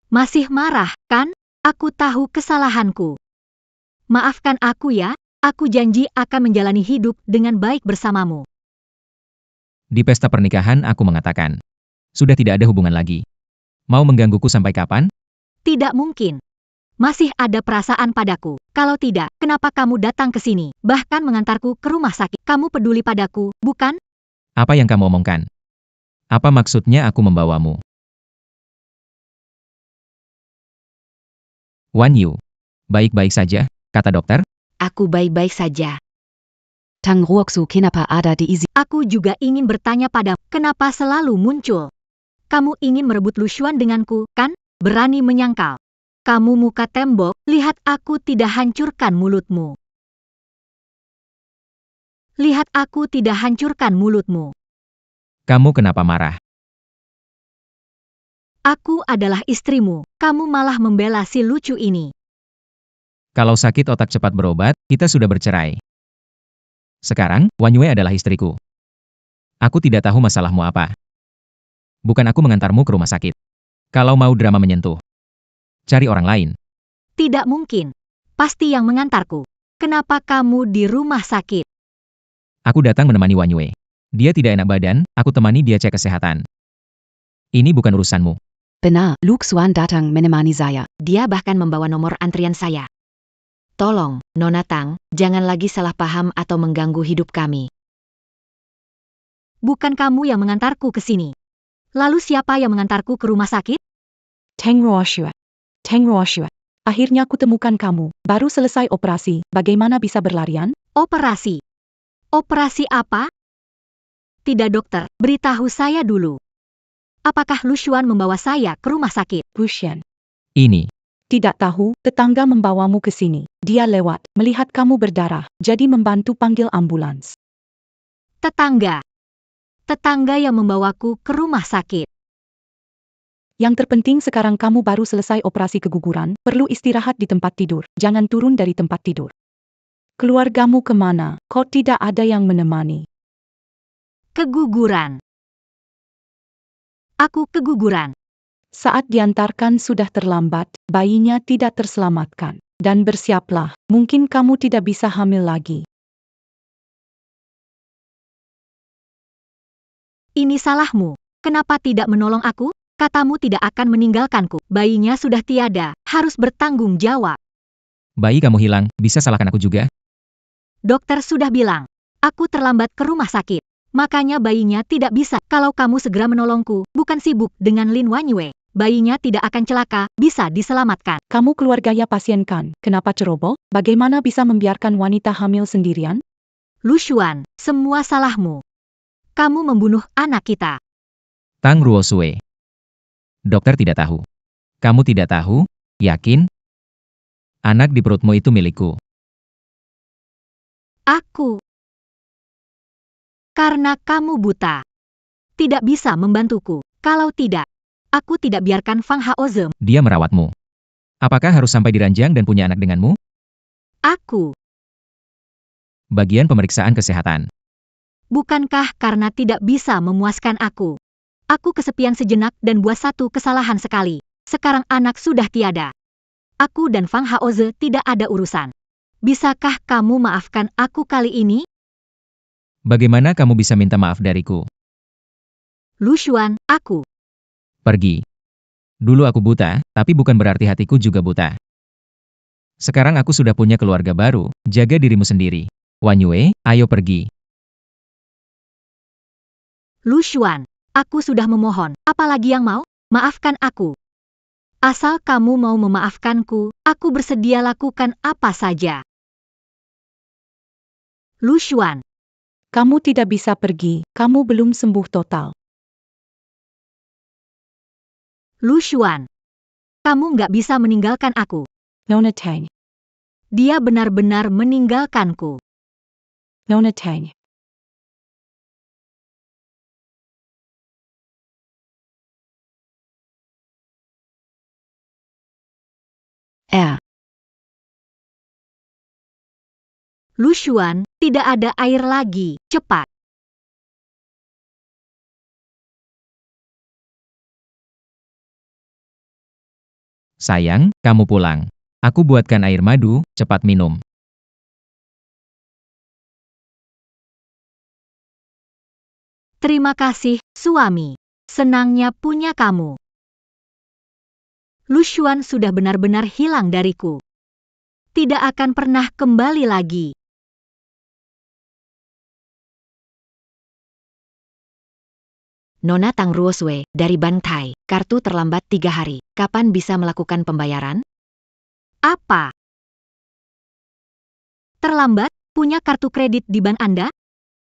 Masih marah, kan? Aku tahu kesalahanku. Maafkan aku ya, aku janji akan menjalani hidup dengan baik bersamamu. Di pesta pernikahan aku mengatakan, sudah tidak ada hubungan lagi. Mau menggangguku sampai kapan? Tidak mungkin. Masih ada perasaan padaku. Kalau tidak, kenapa kamu datang ke sini, bahkan mengantarku ke rumah sakit? Kamu peduli padaku, bukan? Apa yang kamu omongkan? Apa maksudnya aku membawamu? Wan Yu. Baik-baik saja, kata dokter. Aku baik-baik saja. Tang Ruoxu kenapa ada di izi? Aku juga ingin bertanya padamu, kenapa selalu muncul? Kamu ingin merebut Lu Xuan denganku, kan? Berani menyangkal. Kamu muka tembok, lihat aku tidak hancurkan mulutmu. Lihat aku tidak hancurkan mulutmu. Kamu kenapa marah? Aku adalah istrimu, kamu malah membela si lucu ini. Kalau sakit otak cepat berobat, kita sudah bercerai. Sekarang, Wanyue adalah istriku. Aku tidak tahu masalahmu apa. Bukan aku mengantarmu ke rumah sakit. Kalau mau drama menyentuh, cari orang lain. Tidak mungkin. Pasti yang mengantarku. Kenapa kamu di rumah sakit? Aku datang menemani Wanyue. Dia tidak enak badan, aku temani dia cek kesehatan. Ini bukan urusanmu. Benar, Luxuan datang menemani saya. Dia bahkan membawa nomor antrian saya. Tolong, Nona Tang, jangan lagi salah paham atau mengganggu hidup kami. Bukan kamu yang mengantarku ke sini. Lalu siapa yang mengantarku ke rumah sakit? Teng Ruoshue. Teng Ruoshue. Akhirnya aku temukan kamu. Baru selesai operasi. Bagaimana bisa berlarian? Operasi. Operasi apa? Tidak dokter, beritahu saya dulu. Apakah Luxuan membawa saya ke rumah sakit? Bushian. Ini. Tidak tahu, tetangga membawamu ke sini. Dia lewat, melihat kamu berdarah, jadi membantu panggil ambulans. Tetangga. Tetangga yang membawaku ke rumah sakit. Yang terpenting sekarang kamu baru selesai operasi keguguran, perlu istirahat di tempat tidur, jangan turun dari tempat tidur. Keluargamu kemana? Kok tidak ada yang menemani? Keguguran. Aku keguguran. Saat diantarkan sudah terlambat, bayinya tidak terselamatkan. Dan bersiaplah, mungkin kamu tidak bisa hamil lagi. Ini salahmu. Kenapa tidak menolong aku? Katamu tidak akan meninggalkanku. Bayinya sudah tiada, harus bertanggung jawab. Bayi kamu hilang, bisa salahkan aku juga? Dokter sudah bilang, aku terlambat ke rumah sakit. Makanya bayinya tidak bisa. Kalau kamu segera menolongku, bukan sibuk dengan Lin Wanyue, bayinya tidak akan celaka, bisa diselamatkan. Kamu keluarganya pasien kan? Kenapa ceroboh? Bagaimana bisa membiarkan wanita hamil sendirian? Luxuan, semua salahmu. Kamu membunuh anak kita. Tang Ruoshue. Dokter tidak tahu. Kamu tidak tahu? Yakin? Anak di perutmu itu milikku. Aku. Karena kamu buta. Tidak bisa membantuku. Kalau tidak, aku tidak biarkan Fang Haozhe. Dia merawatmu. Apakah harus sampai diranjang dan punya anak denganmu? Aku. Bagian pemeriksaan kesehatan. Bukankah karena tidak bisa memuaskan aku? Aku kesepian sejenak dan buat satu kesalahan sekali. Sekarang anak sudah tiada. Aku dan Fang Haozhe tidak ada urusan. Bisakah kamu maafkan aku kali ini? Bagaimana kamu bisa minta maaf dariku? Luxuan, aku. Pergi. Dulu aku buta, tapi bukan berarti hatiku juga buta. Sekarang aku sudah punya keluarga baru, jaga dirimu sendiri. Wanyue, ayo pergi. Luxuan, aku sudah memohon, apalagi yang mau? Maafkan aku. Asal kamu mau memaafkanku, aku bersedia lakukan apa saja. Luxuan. Kamu tidak bisa pergi, kamu belum sembuh total. Luxuan. Kamu nggak bisa meninggalkan aku. Nona Tang. Dia benar-benar meninggalkanku. Nona Tang. Luxuan, tidak ada air lagi, cepat. Sayang, kamu pulang. Aku buatkan air madu, cepat minum. Terima kasih, suami. Senangnya punya kamu. Luxuan sudah benar-benar hilang dariku. Tidak akan pernah kembali lagi. Nona Tang Ruoshue, dari Bantai, kartu terlambat 3 hari. Kapan bisa melakukan pembayaran? Apa? Terlambat? Punya kartu kredit di bank Anda?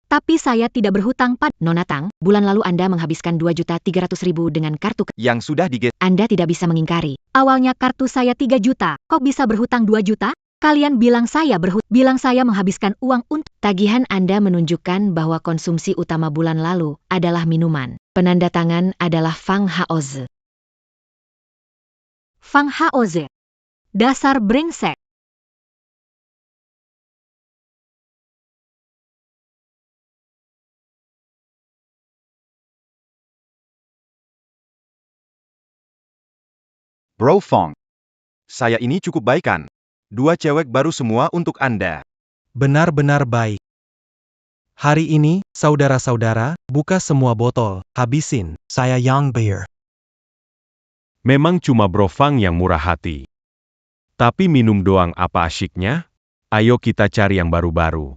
Tapi saya tidak berhutang pada Nona Tang. Bulan lalu Anda menghabiskan 2.300.000 dengan kartu Yang sudah Anda tidak bisa mengingkari. Awalnya kartu saya 3 juta, kok bisa berhutang 2 juta? Kalian bilang saya bilang saya menghabiskan uang untuk tagihan Anda menunjukkan bahwa konsumsi utama bulan lalu adalah minuman. Penanda tangan adalah Fang Haozhe. Fang Haoze. Dasar brengsek. Bro Fong. Saya ini cukup baik kan? 2 cewek baru semua untuk Anda. Benar-benar baik. Hari ini, saudara-saudara, buka semua botol, habisin. Saya Yang Beer. Memang cuma Bro Fang yang murah hati. Tapi minum doang apa asyiknya? Ayo kita cari yang baru-baru.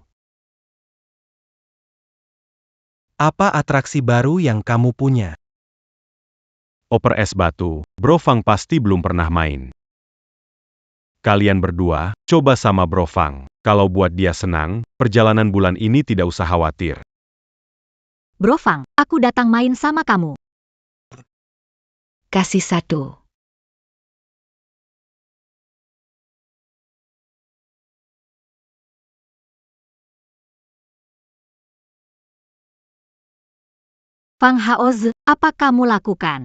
Apa atraksi baru yang kamu punya? Oper es batu, Bro Fang pasti belum pernah main. Kalian berdua, coba sama Bro Fang. Kalau buat dia senang, perjalanan bulan ini tidak usah khawatir. Bro Fang, aku datang main sama kamu. Kasih satu. Fang Haoze, apa kamu lakukan?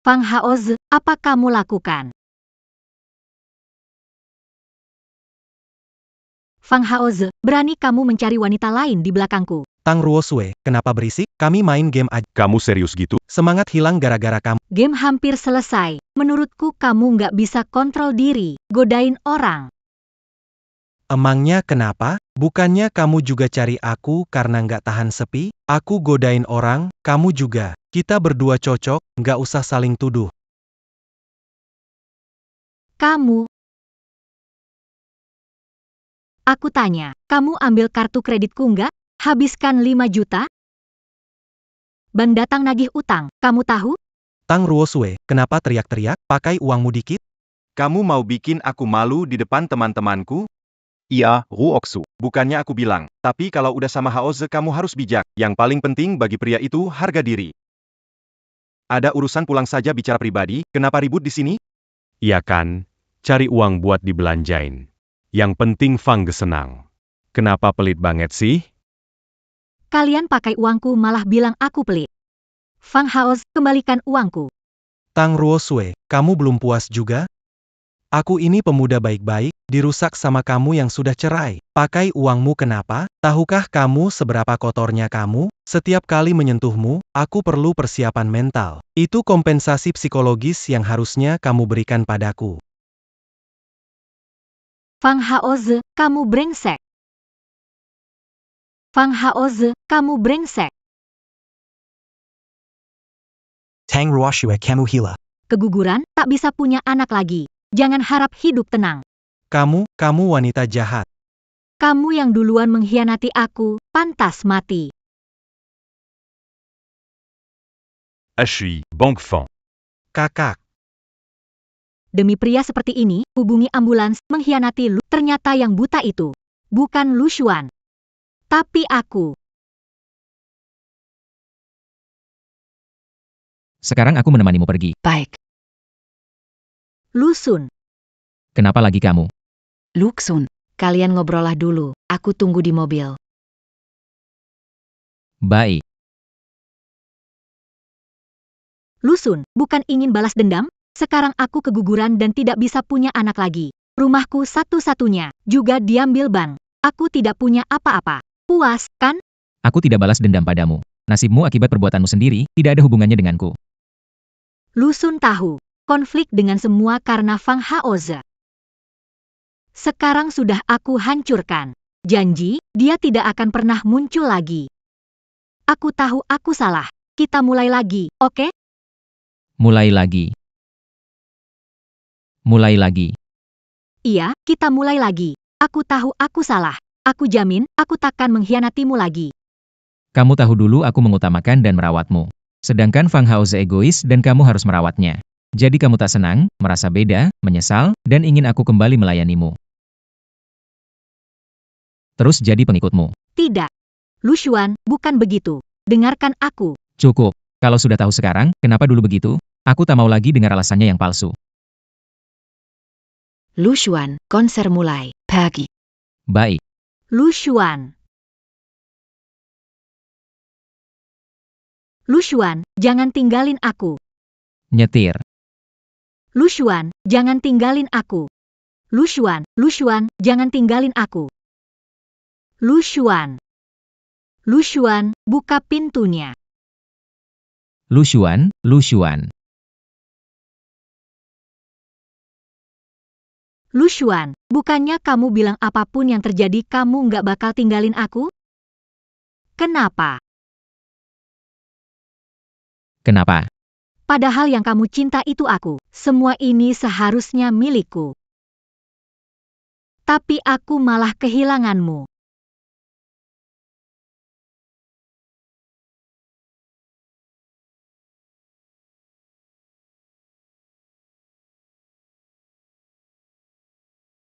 Fang Haoze, apa kamu lakukan? Fang Haoze, berani kamu mencari wanita lain di belakangku. Tang Ruosue, kenapa berisik? Kami main game aja. Kamu serius gitu? Semangat hilang gara-gara kamu. Game hampir selesai. Menurutku kamu nggak bisa kontrol diri, godain orang. Emangnya kenapa? Bukannya kamu juga cari aku karena nggak tahan sepi? Aku godain orang, kamu juga. Kita berdua cocok, nggak usah saling tuduh. Kamu. Aku tanya, kamu ambil kartu kreditku nggak? Habiskan 5 juta? Bank datang nagih utang, kamu tahu? Tang Ruosue, kenapa teriak-teriak? Pakai uangmu dikit? Kamu mau bikin aku malu di depan teman-temanku? Iya, Ruoksu. Bukannya aku bilang, tapi kalau udah sama Haoze kamu harus bijak. Yang paling penting bagi pria itu harga diri. Ada urusan pulang saja bicara pribadi, kenapa ribut di sini? Iya kan? Cari uang buat dibelanjain. Yang penting Fang senang. Kenapa pelit banget sih? Kalian pakai uangku malah bilang aku pelit. Fang Haoze, kembalikan uangku. Tang Ruosue, kamu belum puas juga? Aku ini pemuda baik-baik, dirusak sama kamu yang sudah cerai. Pakai uangmu kenapa? Tahukah kamu seberapa kotornya kamu? Setiap kali menyentuhmu, aku perlu persiapan mental. Itu kompensasi psikologis yang harusnya kamu berikan padaku. Fang Haoze, kamu brengsek. Fang Haoze, kamu brengsek. Tang Ruoshue kamu hila. Keguguran, tak bisa punya anak lagi. Jangan harap hidup tenang. Kamu wanita jahat. Kamu yang duluan mengkhianati aku, pantas mati. Ashui, Bank Fang. Kakak. Demi pria seperti ini, hubungi ambulans, mengkhianati Lu. Ternyata yang buta itu bukan Lu Xuan, tapi aku. Sekarang aku menemanimu pergi. Baik. Lu Sun. Kenapa lagi kamu? Luxun. Kalian ngobrollah dulu. Aku tunggu di mobil. Baik. Lu Sun, bukan ingin balas dendam? Sekarang aku keguguran dan tidak bisa punya anak lagi. Rumahku satu-satunya, juga diambil bank. Aku tidak punya apa-apa. Puas, kan? Aku tidak balas dendam padamu. Nasibmu akibat perbuatanmu sendiri, tidak ada hubungannya denganku. Lu Sun tahu, konflik dengan semua karena Fang Haoze. Sekarang sudah aku hancurkan. Janji, dia tidak akan pernah muncul lagi. Aku tahu aku salah. Kita mulai lagi, oke? Mulai lagi. Mulai lagi. Iya, kita mulai lagi. Aku tahu aku salah. Aku jamin, aku takkan mengkhianatimu lagi. Kamu tahu dulu aku mengutamakan dan merawatmu. Sedangkan Fang Haoze egois dan kamu harus merawatnya. Jadi kamu tak senang, merasa beda, menyesal, dan ingin aku kembali melayanimu. Terus jadi pengikutmu. Tidak. Lu Xuan, bukan begitu. Dengarkan aku. Cukup. Kalau sudah tahu sekarang, kenapa dulu begitu? Aku tak mau lagi dengar alasannya yang palsu. Lu Xuan, konser mulai. Pagi. Baik. Lu Xuan. Lu Xuan, jangan tinggalin aku. Nyetir. Lu Xuan, jangan tinggalin aku. Lu Xuan, jangan tinggalin aku. Lu Xuan. Lu Xuan, buka pintunya. Lu Xuan. Lu Xuan, bukannya kamu bilang apapun yang terjadi kamu nggak bakal tinggalin aku? Kenapa? Kenapa? Padahal yang kamu cinta itu aku. Semua ini seharusnya milikku. Tapi aku malah kehilanganmu.